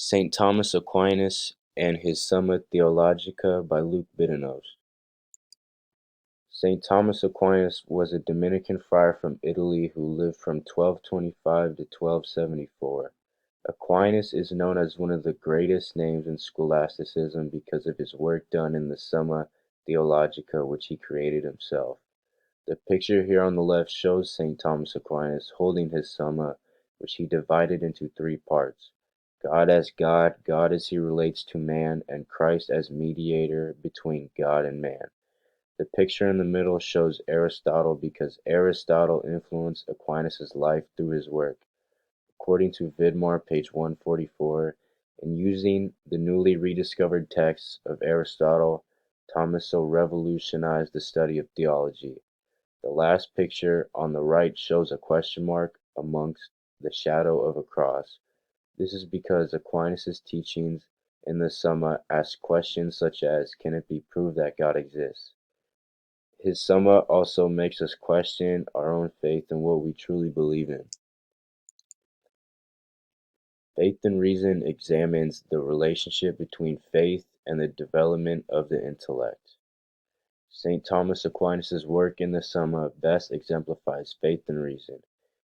Saint Thomas Aquinas and his Summa Theologica by Luke Bidanos. Saint Thomas Aquinas was a Dominican friar from Italy who lived from 1225 to 1274. Aquinas is known as one of the greatest names in scholasticism because of his work done in the Summa Theologica, which he created himself. The picture here on the left shows Saint Thomas Aquinas holding his Summa, which he divided into three parts: God as God, God as he relates to man, and Christ as mediator between God and man. The picture in the middle shows Aristotle because Aristotle influenced Aquinas' life through his work. According to Vidmar, page 144, in using the newly rediscovered texts of Aristotle, Thomas so revolutionized the study of theology. The last picture on the right shows a question mark amongst the shadow of a cross. This is because Aquinas' teachings in the Summa ask questions such as, can it be proved that God exists? His Summa also makes us question our own faith and what we truly believe in. Faith and Reason examines the relationship between faith and the development of the intellect. St. Thomas Aquinas' work in the Summa best exemplifies faith and reason.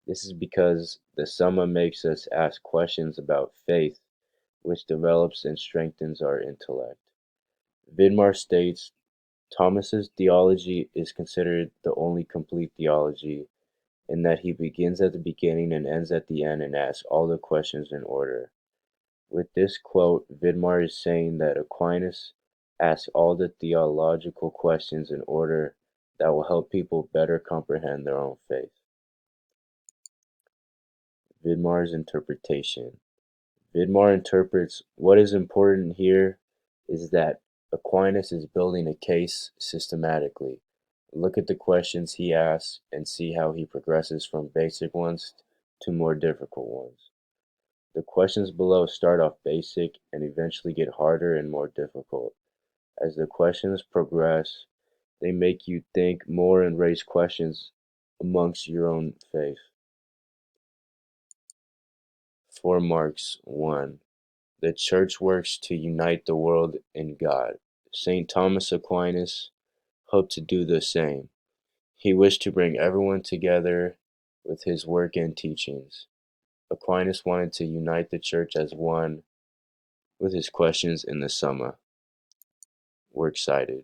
This is because the Summa makes us ask questions about faith, which develops and strengthens our intellect. Vidmar states, Thomas's theology is considered the only complete theology, in that he begins at the beginning and ends at the end and asks all the questions in order. With this quote, Vidmar is saying that Aquinas asks all the theological questions in order that will help people better comprehend their own faith. Vidmar's interpretation. Vidmar interprets, what is important here is that Aquinas is building a case systematically. Look at the questions he asks and see how he progresses from basic ones to more difficult ones. The questions below start off basic and eventually get harder and more difficult. As the questions progress, they make you think more and raise questions amongst your own faith. 4 marks. 1. The Church works to unite the world in God. St. Thomas Aquinas hoped to do the same. He wished to bring everyone together with his work and teachings. Aquinas wanted to unite the Church as one with his questions in the Summa. Works cited.